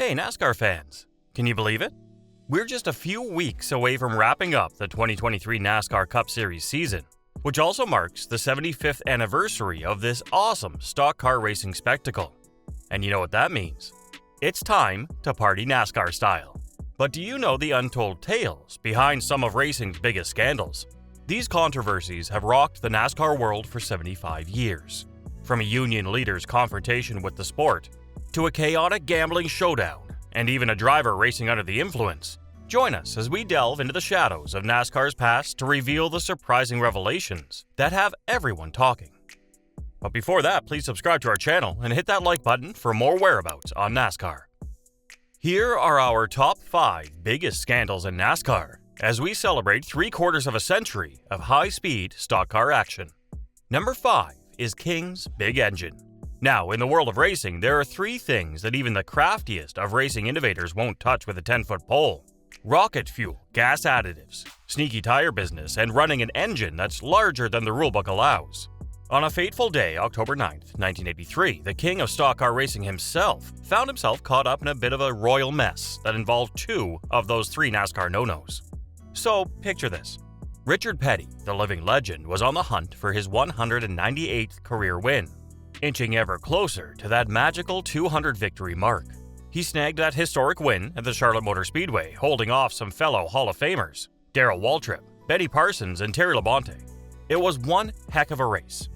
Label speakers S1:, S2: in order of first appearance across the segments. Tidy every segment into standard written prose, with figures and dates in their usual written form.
S1: Hey NASCAR fans, can you believe it? We're just a few weeks away from wrapping up the 2023 NASCAR Cup Series season, which also marks the 75th anniversary of this awesome stock car racing spectacle. And you know what that means? It's time to party NASCAR style. But do you know the untold tales behind some of racing's biggest scandals? These controversies have rocked the NASCAR world for 75 years. From a union leader's confrontation with the sport, to a chaotic gambling showdown, and even a driver racing under the influence. Join us as we delve into the shadows of NASCAR's past to reveal the surprising revelations that have everyone talking. But before that, please subscribe to our channel and hit that like button for more whereabouts on NASCAR. Here are our top 5 biggest scandals in NASCAR as we celebrate 3/4 of a century of high-speed stock car action. Number 5 is King's big engine. Now, in the world of racing, there are 3 things that even the craftiest of racing innovators won't touch with a 10-foot pole. Rocket fuel, gas additives, sneaky tire business, and running an engine that's larger than the rulebook allows. On a fateful day, October 9th, 1983, the king of stock car racing himself found himself caught up in a bit of a royal mess that involved 2 of those 3 NASCAR no-nos. So, picture this. Richard Petty, the living legend, was on the hunt for his 198th career win, inching ever closer to that magical 200 victory mark. He snagged that historic win at the Charlotte Motor Speedway, holding off some fellow Hall of Famers, Darrell Waltrip, Benny Parsons, and Terry Labonte. It was one heck of a race.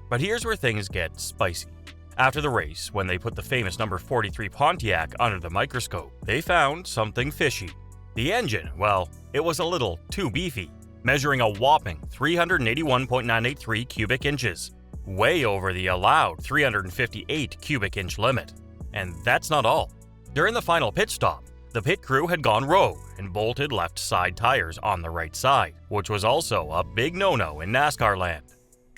S1: But here's where things get spicy. After the race, when they put the famous number 43 Pontiac under the microscope, they found something fishy. The engine, well, it was a little too beefy, measuring a whopping 381.983 cubic inches. Way over the allowed 358 cubic inch limit. And that's not all. During the final pit stop, the pit crew had gone rogue and bolted left side tires on the right side, which was also a big no-no in NASCAR land.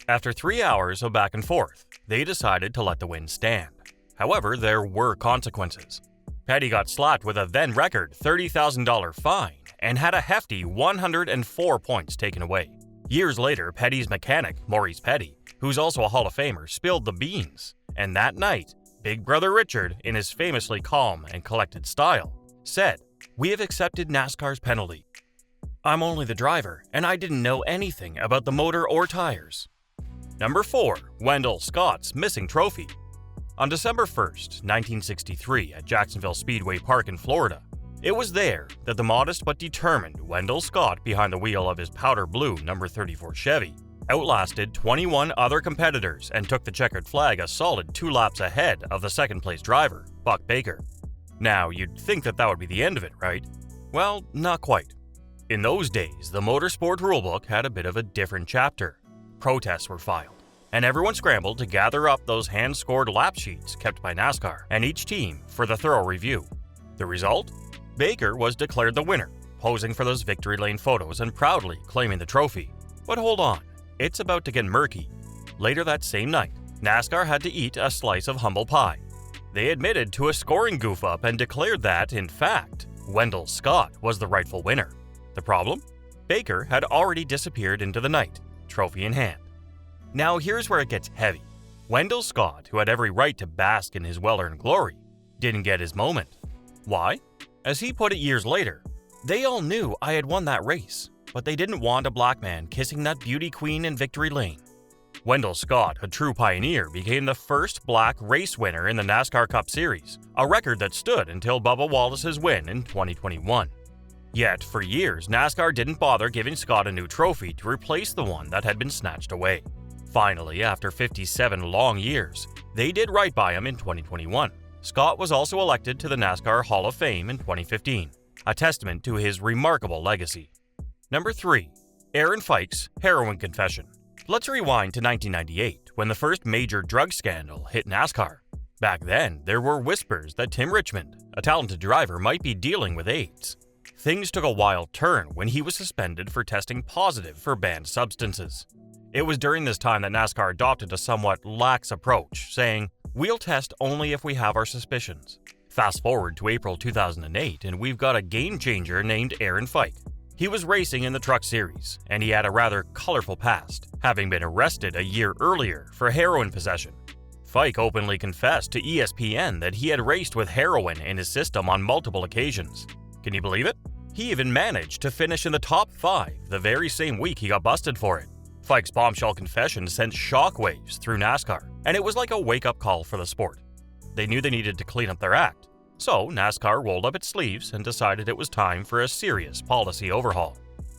S1: After 3 hours of back and forth, they decided to let the win stand. However, there were consequences. Petty got slapped with a then-record $30,000 fine and had a hefty 104 points taken away. Years later, Petty's mechanic, Maurice Petty, who's also a Hall of Famer, spilled the beans. And that night, Big Brother Richard, in his famously calm and collected style, said, "We have accepted NASCAR's penalty. I'm only the driver, and I didn't know anything about the motor or tires." Number 4. Wendell Scott's missing trophy. On December 1st, 1963, at Jacksonville Speedway Park in Florida, it was there that the modest but determined Wendell Scott behind the wheel of his powder blue number 34 Chevy outlasted 21 other competitors and took the checkered flag a solid 2 laps ahead of the second-place driver, Buck Baker. Now, you'd think that would be the end of it, right? Well, not quite. In those days, the motorsport rulebook had a bit of a different chapter. Protests were filed, and everyone scrambled to gather up those hand-scored lap sheets kept by NASCAR and each team for the thorough review. The result? Baker was declared the winner, posing for those victory lane photos and proudly claiming the trophy. But hold on. It's about to get murky. Later that same night, NASCAR had to eat a slice of humble pie. They admitted to a scoring goof-up and declared that, in fact, Wendell Scott was the rightful winner. The problem? Baker had already disappeared into the night, trophy in hand. Now here's where it gets heavy. Wendell Scott, who had every right to bask in his well-earned glory, didn't get his moment. Why? As he put it years later, "They all knew I had won that race, but they didn't want a black man kissing that beauty queen in victory lane." Wendell Scott, a true pioneer, became the first black race winner in the NASCAR Cup Series, a record that stood until Bubba Wallace's win in 2021. Yet, for years, NASCAR didn't bother giving Scott a new trophy to replace the one that had been snatched away. Finally, after 57 long years, they did right by him in 2021. Scott was also elected to the NASCAR Hall of Fame in 2015, a testament to his remarkable legacy. Number 3. Aaron FIKE'S heroin confession. Let's rewind to 1998, when the first major drug scandal hit NASCAR. Back then, there were whispers that Tim Richmond, a talented driver, might be dealing with AIDS. Things took a wild turn when he was suspended for testing positive for banned substances. It was during this time that NASCAR adopted a somewhat lax approach, saying, "We'll test only if we have our suspicions." Fast forward to April 2008, and we've got a game changer named Aaron Fike. He was racing in the Truck Series, and he had a rather colorful past, having been arrested a year earlier for heroin possession. Fike openly confessed to ESPN that he had raced with heroin in his system on multiple occasions. Can you believe it? He even managed to finish in the top 5 the very same week he got busted for it. Fike's bombshell confession sent shockwaves through NASCAR, and it was like a wake-up call for the sport. They knew they needed to clean up their act, so NASCAR rolled up its sleeves and decided it was time for a serious policy overhaul.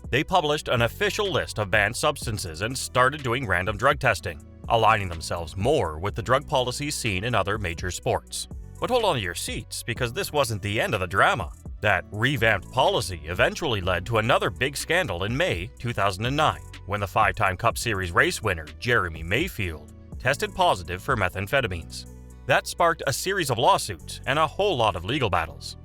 S1: They published an official list of banned substances and started doing random drug testing, aligning themselves more with the drug policies seen in other major sports. But hold on to your seats, because this wasn't the end of the drama. That revamped policy eventually led to another big scandal in May 2009, when the 5-time Cup Series race winner Jeremy Mayfield tested positive for methamphetamines. That sparked a series of lawsuits and a whole lot of legal battles.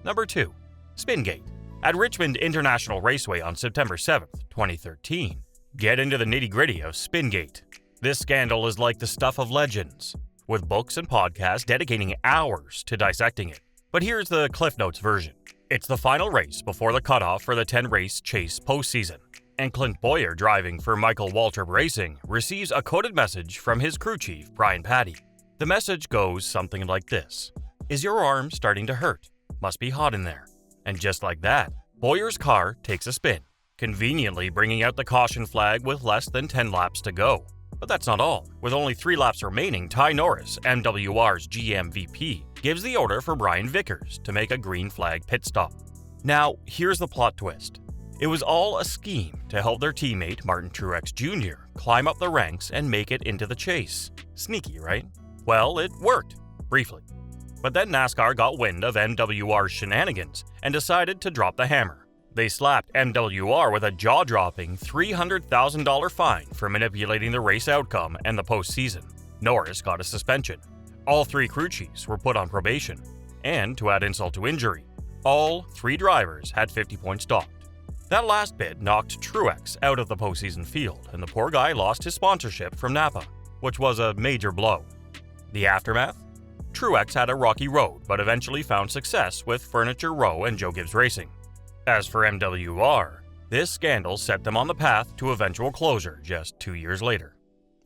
S1: Number 2. SPINGATE. At Richmond International Raceway on September 7, 2013. Get into the nitty-gritty of SPINGATE. This scandal is like the stuff of legends, with books and podcasts dedicating hours to dissecting it. But here's the Cliff Notes version. It's the final race before the cutoff for the 10-race Chase postseason, and Clint Boyer, driving for Michael Waltrip Racing, receives a coded message from his crew chief, Brian Patty. The message goes something like this: "Is your arm starting to hurt? Must be hot in there." And just like that, Boyer's car takes a spin, conveniently bringing out the caution flag with less than 10 laps to go. But that's not all. With only 3 laps remaining, Ty Norris, MWR's GM VP, gives the order for Brian Vickers to make a green flag pit stop. Now, here's the plot twist. It was all a scheme to help their teammate, Martin Truex Jr., climb up the ranks and make it into the chase. Sneaky, right? Well, it worked, briefly. But then NASCAR got wind of MWR's shenanigans and decided to drop the hammer. They slapped MWR with a jaw-dropping $300,000 fine for manipulating the race outcome and the postseason. Norris got a suspension. All 3 crew chiefs were put on probation. And, to add insult to injury, all 3 drivers had 50 points docked. That last bit knocked Truex out of the postseason field, and the poor guy lost his sponsorship from Napa, which was a major blow. The aftermath? Truex had a rocky road, but eventually found success with Furniture Row and Joe Gibbs Racing. As for MWR, this scandal set them on the path to eventual closure just 2 years later.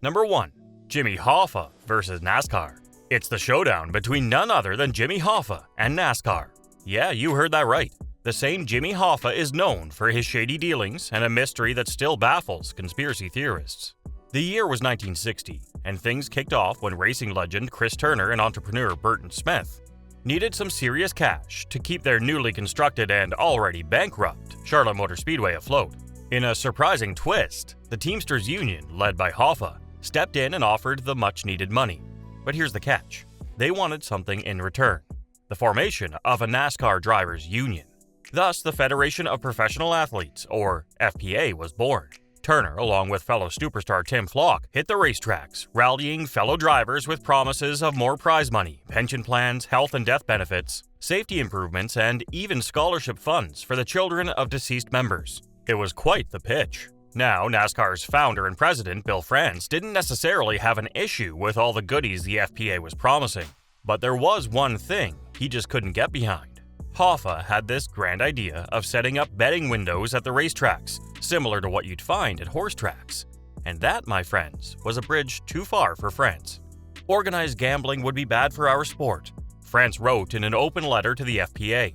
S1: Number 1. Jimmy Hoffa versus NASCAR. It's the showdown between none other than Jimmy Hoffa and NASCAR. Yeah, you heard that right. The same Jimmy Hoffa is known for his shady dealings and a mystery that still baffles conspiracy theorists. The year was 1960, and things kicked off when racing legend Chris Turner and entrepreneur Burton Smith needed some serious cash to keep their newly constructed and already bankrupt Charlotte Motor Speedway afloat. In a surprising twist, the Teamsters Union, led by Hoffa, stepped in and offered the much-needed money. But here's the catch. They wanted something in return: the formation of a NASCAR Drivers Union. Thus, the Federation of Professional Athletes, or FPA, was born. Turner, along with fellow superstar Tim Flock, hit the racetracks, rallying fellow drivers with promises of more prize money, pension plans, health and death benefits, safety improvements, and even scholarship funds for the children of deceased members. It was quite the pitch. Now, NASCAR's founder and president, Bill France, didn't necessarily have an issue with all the goodies the FPA was promising. But there was one thing he just couldn't get behind. Hoffa had this grand idea of setting up betting windows at the racetracks, similar to what you'd find at horse tracks. And that, my friends, was a bridge too far for France. Organized gambling would be bad for our sport, France wrote in an open letter to the FPA.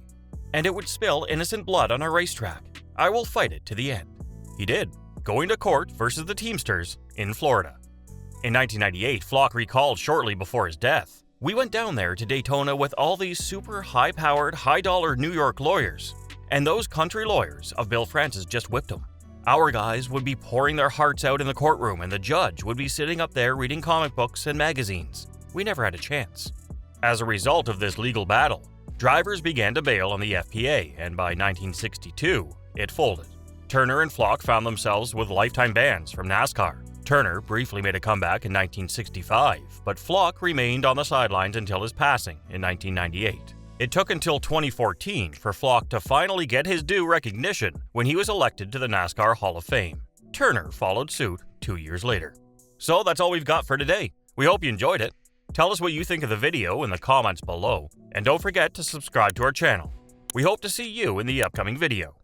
S1: And it would spill innocent blood on our racetrack. I will fight it to the end. He did, going to court versus the Teamsters in Florida. In 1998, Flock recalled shortly before his death, "We went down there to Daytona with all these super high-powered, high-dollar New York lawyers, and those country lawyers of Bill Francis just whipped them. Our guys would be pouring their hearts out in the courtroom, and the judge would be sitting up there reading comic books and magazines. We never had a chance." As a result of this legal battle, drivers began to bail on the FPA, and by 1962, it folded. Turner and Flock found themselves with lifetime bans from NASCAR. Turner briefly made a comeback in 1965, but Flock remained on the sidelines until his passing in 1998. It took until 2014 for Flock to finally get his due recognition when he was elected to the NASCAR Hall of Fame. Turner followed suit 2 years later. So that's all we've got for today. We hope you enjoyed it. Tell us what you think of the video in the comments below, and don't forget to subscribe to our channel. We hope to see you in the upcoming video.